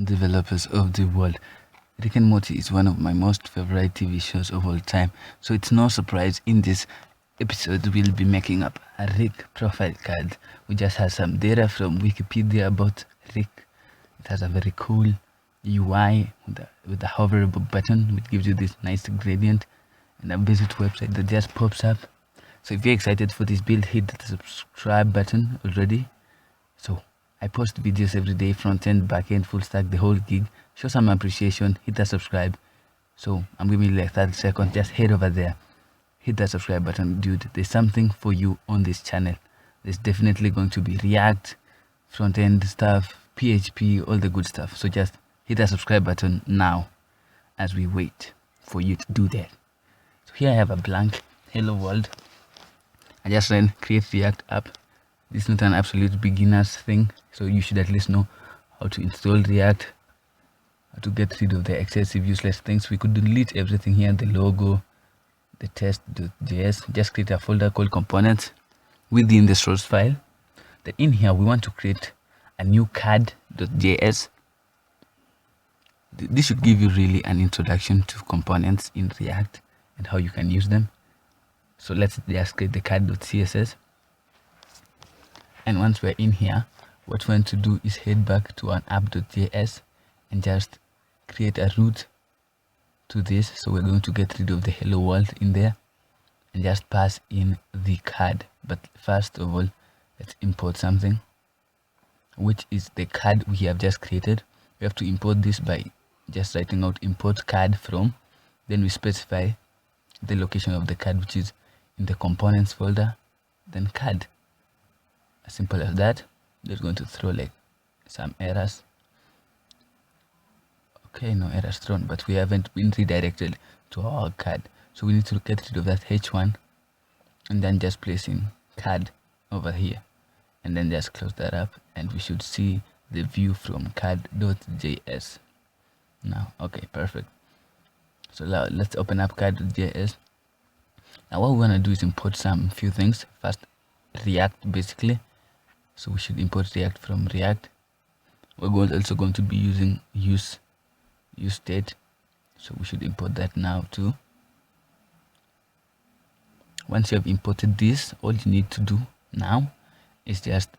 developers of the world. Rick and Morty is one of my most favorite TV shows of all time, so it's no surprise in this episode we'll be making up a Rick profile card. We just have some data from Wikipedia about Rick. It has a very cool UI with a hoverable button which gives you this nice gradient and a visit website that just pops up. So if you're excited for this build, hit the subscribe button already. So I post videos every day, front end, back end, full stack, the whole gig. Show some appreciation, hit that subscribe. So I'm giving you like 30 seconds, just head over there, hit that subscribe button. Dude, there's something for you on this channel. There's definitely going to be React, front end stuff, PHP, all the good stuff. So just hit that subscribe button now as we wait for you to do that. So here I have a blank hello world. I just ran create React app. This is not an absolute beginner's thing, so you should at least know how to install React, how to get rid of the excessive useless things. We could delete everything here, the logo, the test.js. Just create a folder called components within the source file. Then in here we want to create a new card.js. This should give you really an introduction to components in React and how you can use them. So let's just create the card.css. And once we're in here, what we want to do is head back to an app.js and just create a route to this. So we're going to get rid of the hello world in there and just pass in the card. But first of all, let's import something, which is the card we have just created. We have to import this by just writing out import card from. Then we specify the location of the card, which is in the components folder, then card. As simple as that. Just going to throw like some errors. Okay, no errors thrown, but we haven't been redirected to our card, so we need to get rid of that h1 and then just place in card over here and then just close that up, and we should see the view from card.js now. Okay, perfect. So now let's open up card.js. Now what we want to do is import some few things. First, React basically. So we should import React from React. We're also going to be using use state, so we should import that now too. Once you have imported this, all you need to do now is just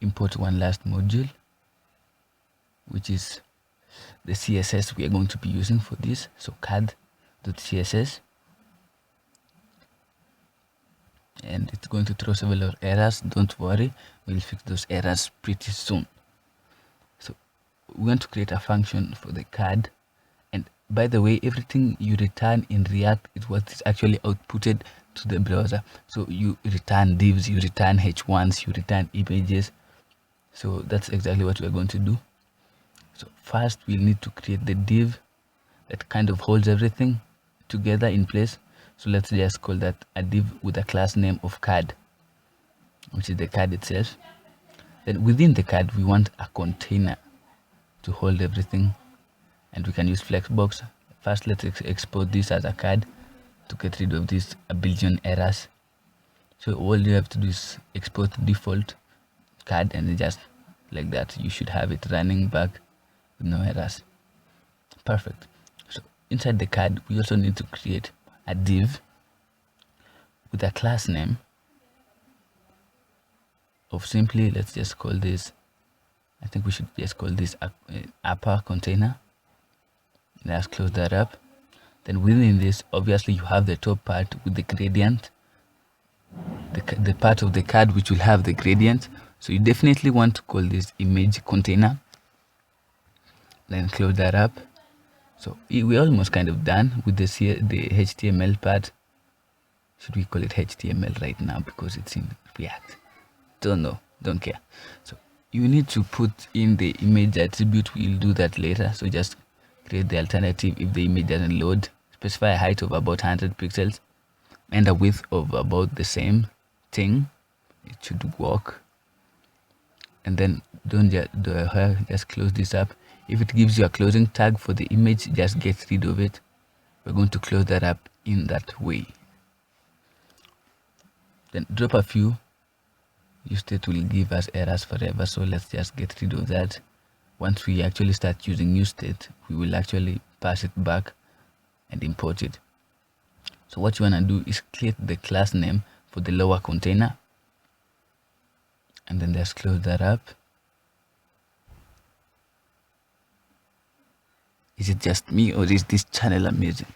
import one last module, which is the CSS we are going to be using for this. So card.css, and it's going to throw several errors. Don't worry, we'll fix those errors pretty soon. So we want to create a function for the card, and by the way, everything you return in React is what is actually outputted to the browser. So you return divs, you return h1s, you return images. So that's exactly what we're going to do. So first we'll need to create the div that kind of holds everything together in place. So let's just call that a div with a class name of card, which is the card itself. Then within the card we want a container to hold everything, and we can use flexbox. First let's export this as a card to get rid of these a billion errors. So all you have to do is export default card, and just like that you should have it running back with no errors. Perfect. So inside the card we also need to create a div with a class name of simply, let's just call this, I think we should just call this upper container. Let's close that up. Then within this, obviously you have the top part with the gradient, the part of the card which will have the gradient. So you definitely want to call this image container. Then close that up. So we're almost kind of done with the HTML part. Should we call it HTML right now because it's in React? Don't know, don't care. So you need to put in the image attribute. We'll do that later. So just create the alternative if the image doesn't load. Specify a height of about 100 pixels and a width of about the same thing. It should work. And then just close this up. If it gives you a closing tag for the image, just get rid of it. We're going to close that up in that way. Then drop a few. Use state will give us errors forever, so let's just get rid of that. once we actually start using new state, we will actually pass it back and import it. So what you want to do is create the class name for the lower container, and then just close that up. Is it just me, or is this channel amazing?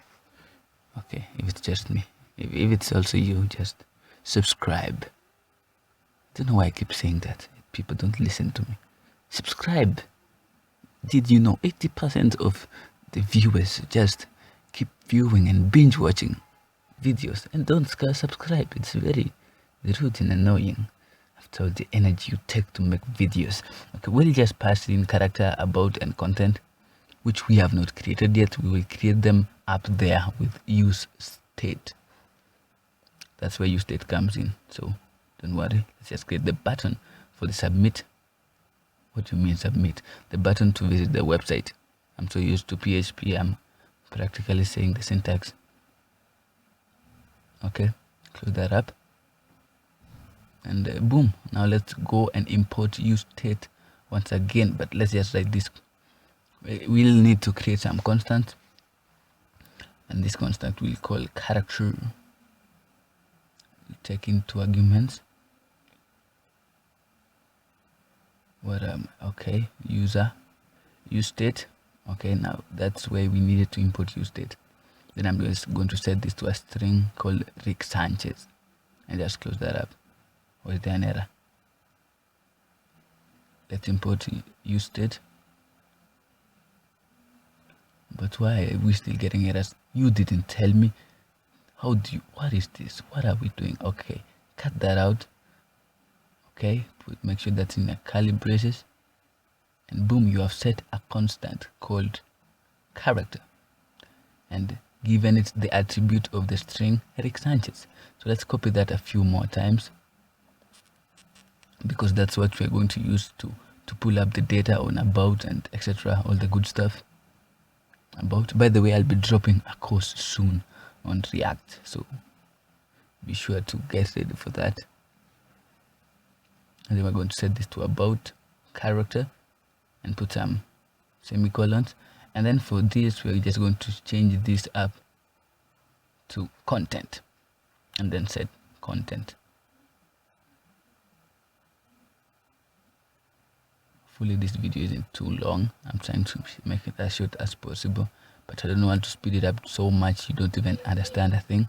Okay, if it's just me, if it's also you, just subscribe. I don't know why I keep saying that. People don't listen to me. Subscribe. Did you know 80% of the viewers just keep viewing and binge watching videos and don't subscribe? It's very rude and annoying after all the energy you take to make videos. Okay, we'll just pass in character, about, and content, which we have not created yet. We will create them up there with use state. That's where use state comes in. So don't worry, let's just create the button for the submit. What do you mean submit? The button to visit the website. I'm so used to PHP, I'm practically saying the syntax. Okay, close that up. And boom, now let's go and import use state once again, but let's just write this. We'll need to create some constant, and this constant we'll call character. We'll take in 2 arguments. Okay, user use state. Okay, now that's where we needed to import use state. Then I'm just going to set this to a string called Rick Sanchez, and just close that up. Or is there an error? Let's import use state. But why are we still getting errors? You didn't tell me. What is this? What are we doing? Okay, cut that out. Okay, make sure that's in a curly braces, and boom, you have set a constant called character and given it the attribute of the string Rick Sanchez. So let's copy that a few more times, because that's what we're going to use to pull up the data on about and etc., all the good stuff. About, by the way, I'll be dropping a course soon on React, so be sure to get ready for that. And then we're going to set this to about character and put some semicolons, and then for this we're just going to change this up to content and then set content. Hopefully this video isn't too long. I'm trying to make it as short as possible, but I don't want to speed it up so much you don't even understand a thing.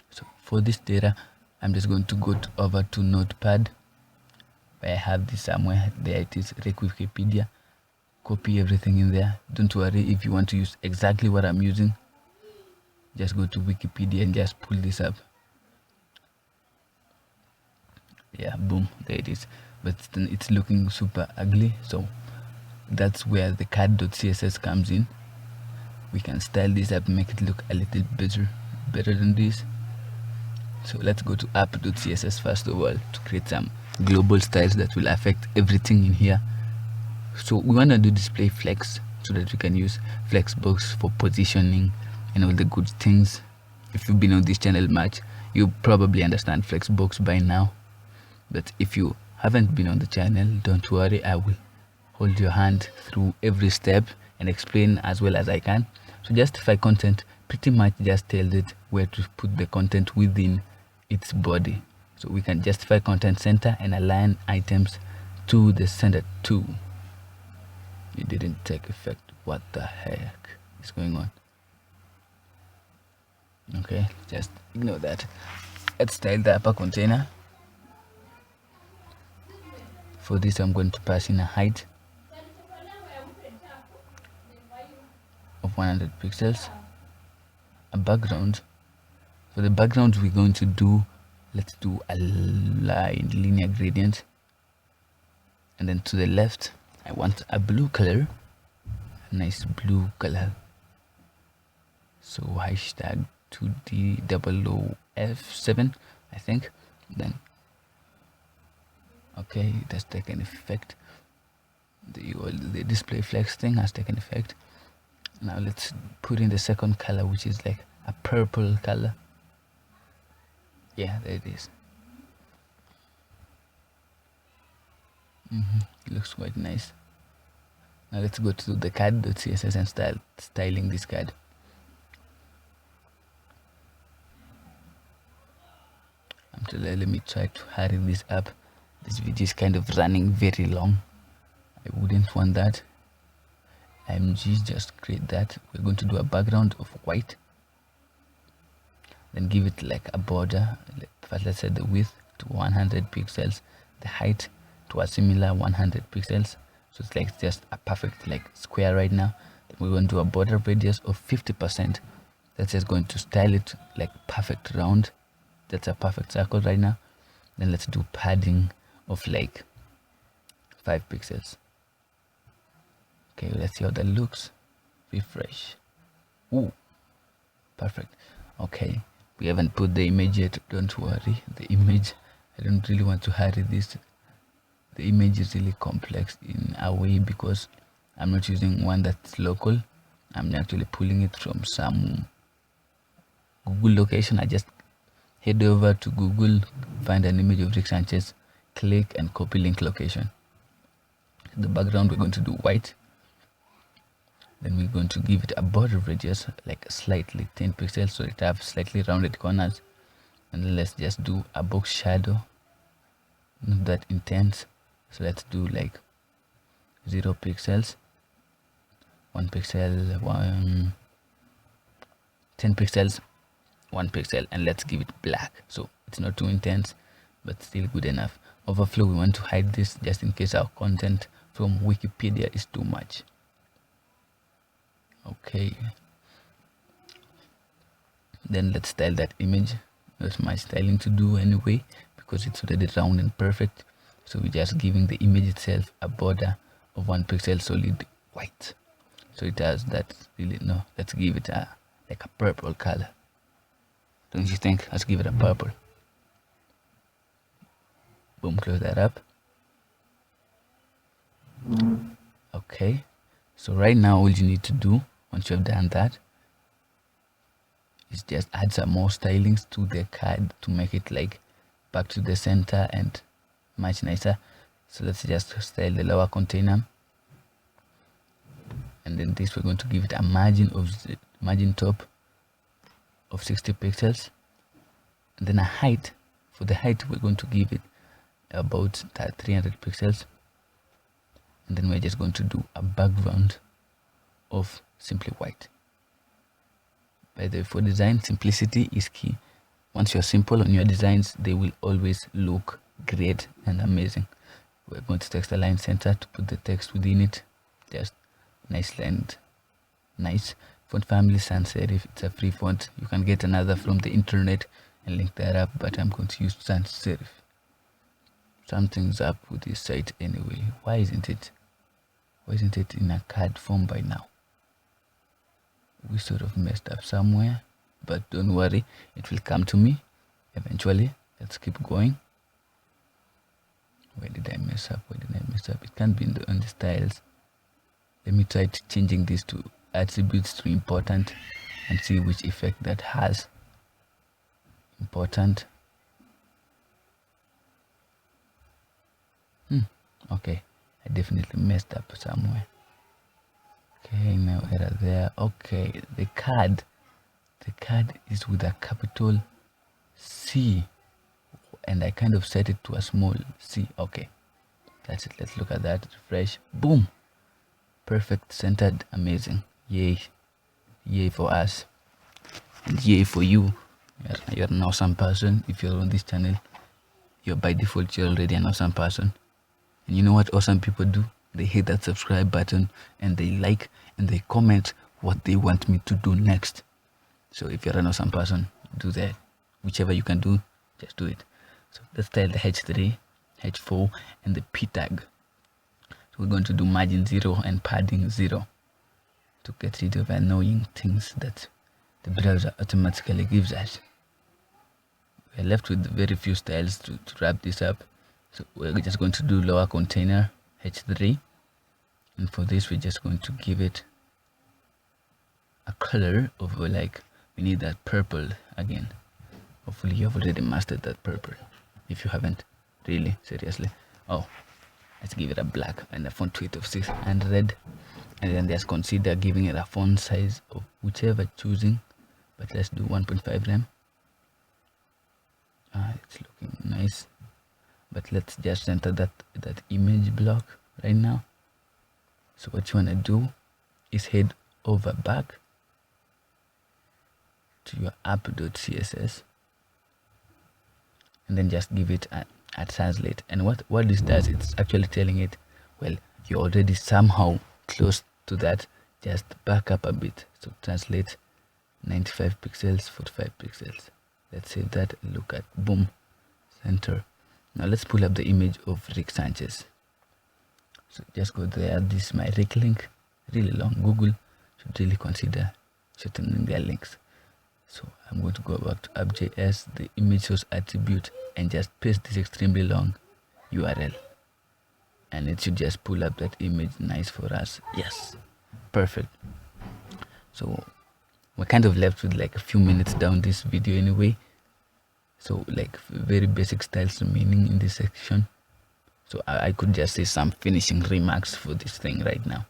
So for this data, I'm just going to go over to Notepad, where I have this somewhere. There it is, Rick Wikipedia. Copy everything in there. Don't worry, if you want to use exactly what I'm using, just go to Wikipedia and just pull this up. Yeah, boom, there it is. But it's looking super ugly, so that's where the card.css comes in. We can style this up, make it look a little better than this. So let's go to app.css first of all to create some global styles that will affect everything in here. So we want to do display flex so that we can use flexbox for positioning and all the good things. If you've been on this channel much, you probably understand flexbox by now, but if you haven't been on the channel, don't worry, I will hold your hand through every step and explain as well as I can. So justify content pretty much just tells it where to put the content within its body. So we can justify content center and align items to the center too. It didn't take effect. What the heck is going on? Okay, just ignore that. Let's style the upper container. For this, I'm going to pass in a height of 100 pixels, a background. For the background, we're going to do, let's do a linear gradient, and then to the left, I want a blue color, a nice blue color. So hashtag 2D00F7, I think. Then okay, it has taken effect. The display flex thing has taken effect. Now let's put in the second color, which is like a purple color. Yeah, there it is. It looks quite nice. Now let's go to the card.css and start styling this card. Let me try to hurry this up. This video is kind of running very long. I wouldn't want that. IMG, just create that. We're going to do a background of white, then give it like a border. First let's set the width to 100 pixels, the height to a similar 100 pixels, so it's like just a perfect like square right now. Then we're going to do a border radius of 50%. That's just going to style it like perfect round. That's a perfect circle right now. Then let's do padding of like 5 pixels. Okay, let's see how that looks. Refresh. Ooh, perfect. Okay, we haven't put the image yet. Don't worry, the image, I don't really want to hurry this. The image is really complex in a way because I'm not using one that's local. I'm actually pulling it from some Google location. I just head over to Google, find an image of Rick Sanchez, click and copy link location. The background we're going to do white. Then we're going to give it a border radius like slightly 10 pixels, so it have slightly rounded corners. And let's just do a box shadow, not that intense, so let's do like 0 pixels, 1 pixel, 10 pixels, 1 pixel, and let's give it black, so it's not too intense but still good enough. Overflow, we want to hide this just in case our content from Wikipedia is too much. Okay, then let's style that image. Not my styling to do anyway because it's already round and perfect, so we're just giving the image itself a border of 1 pixel solid white, so it has that really. No, let's give it a like a purple color, don't you think? Let's give it a purple. Boom, close that up. Okay, so right now all you need to do once you have done that is just add some more stylings to the card to make it like back to the center and much nicer. So let's just style the lower container, and then this we're going to give it a margin top of 60 pixels, and then a height. For the height we're going to give it about 300 pixels, and then we're just going to do a background of simply white. By the way, for design, simplicity is key. Once you're simple on your designs, they will always look great and amazing. We're going to text align center to put the text within it, just nicely and nice. Font family sans serif, it's a free font. You can get another from the internet and link that up, but I'm going to use sans serif. Something's up with this site anyway. Why isn't it in a card form by now? We sort of messed up somewhere, but don't worry, it will come to me eventually. Let's keep going. Where did I mess up? It can't be on the styles. Let me try changing this to attributes to important and see which effect that has. Important. Okay, I definitely messed up somewhere. Okay, no error there. Okay, the card is with a capital C, and I kind of set it to a small c. Okay, that's it. Let's look at that. Refresh. Boom, perfect, centered, amazing. Yay for us, and yay for you. You're an awesome person. If you're on this channel, you're by default, you're already an awesome person. And you know what awesome people do? They hit that subscribe button and they like and they comment what they want me to do next. So if you're an awesome person, do that. Whichever you can do, just do it. So let's style the H3, H4 and the P tag. So we're going to do margin 0 and padding 0 to get rid of annoying things that the browser automatically gives us. We're left with very few styles to wrap this up. So we're just going to do lower container H3, and for this we're just going to give it a color of like, we need that purple again. Hopefully you've already mastered that purple. If you haven't, really seriously. Oh, let's give it a black and a font weight of 600, and then just consider giving it a font size of whichever choosing, but let's do 1.5 rem. It's looking nice, but let's just enter that image block right now. So what you want to do is head over back to your app.css and then just give it a translate. And what this does, it's actually telling it, well, you're already somehow close to that, just back up a bit. So translate 95 pixels, 45 pixels. Let's save that, look at, boom, center. Now let's pull up the image of Rick Sanchez. So just go there, this is my Rick link, really long. Google should really consider shortening their links. So I'm going to go back to app.js, the image source attribute, and just paste this extremely long URL. And it should just pull up that image nice for us. Yes, perfect. So we're kind of left with like a few minutes down this video anyway. So like very basic styles remaining in this section. So I could just say some finishing remarks for this thing right now.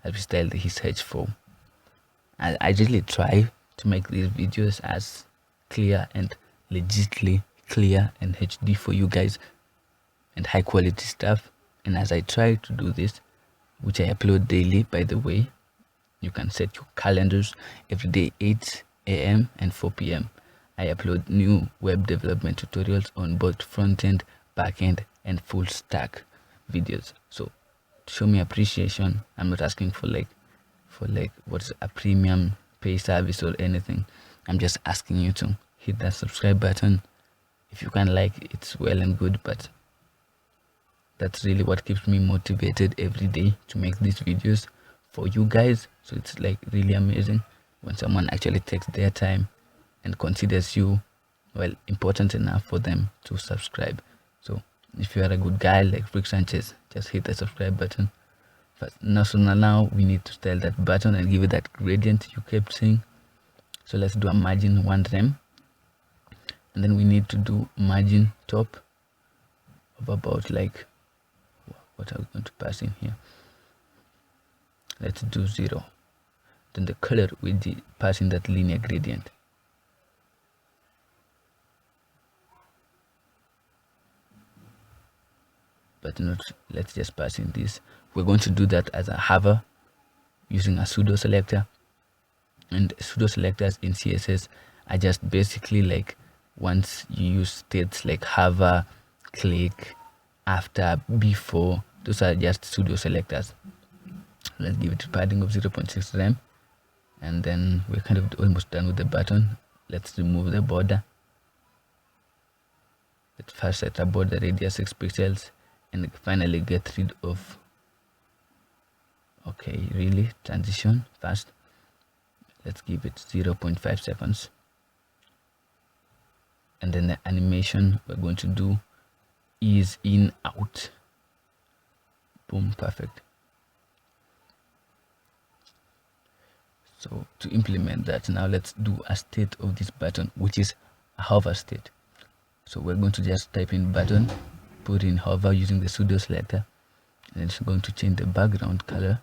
As we style his h4. I really try to make these videos as clear and legitly clear and HD for you guys, and high quality stuff. And as I try to do this, which I upload daily, by the way, you can set your calendars every day, 8 a.m. and 4 p.m. I upload new web development tutorials on both front-end, back-end, and full stack videos. So to show me appreciation, I'm not asking for what's a premium pay service or anything. I'm just asking you to hit that subscribe button. If you can like it, it's well and good, but that's really what keeps me motivated every day to make these videos for you guys. So it's like really amazing when someone actually takes their time and considers you, well, important enough for them to subscribe. So if you are a good guy like Rick Sanchez, just hit the subscribe button. But now we need to style that button and give it that gradient you kept seeing. So let's do a margin 1 rem, and then we need to do margin top of about like, what are we going to pass in here? Let's do 0. Then the color will be passing that linear gradient. But not, let's just pass in this. We're going to do that as a hover using a pseudo selector. And pseudo selectors in CSS are just basically like, once you use states like hover, click, after, before, those are just pseudo selectors. Let's give it a padding of 0.6 rem, and then we're kind of almost done with the button. Let's remove the border. Let's first set a border radius 6 pixels, and finally get rid of, okay, really, transition first. Let's give it 0.5 seconds, and then the animation we're going to do is in, out, boom, perfect. So to implement that, now let's do a state of this button, which is a hover state. So we're going to just type in button, put in hover using the pseudo selector, and it's going to change the background color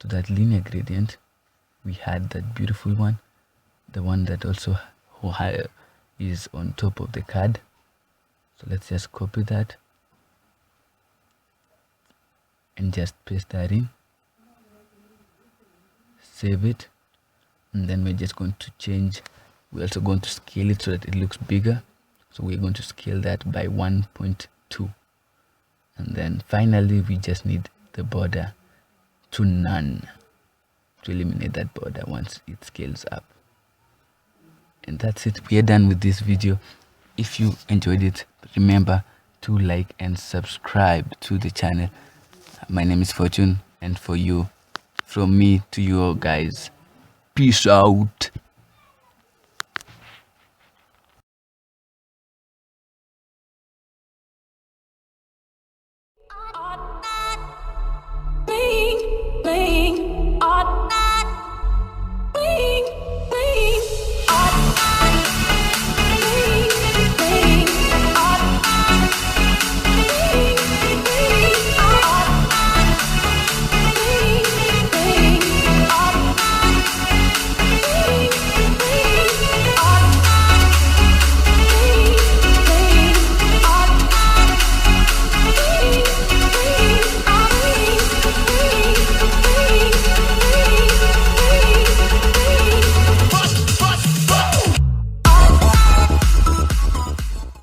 to that linear gradient. We had that beautiful one, the one that also is on top of the card. So let's just copy that and just paste that in, save it, and then we're just going to change, we're also going to scale it so that it looks bigger. So we're going to scale that by 1.2, and then finally we just need the border to none to eliminate that border once it scales up. And that's it, we are done with this video. If you enjoyed it, remember to like and subscribe to the channel. My name is Fortune, and for you, from me to you guys, peace out.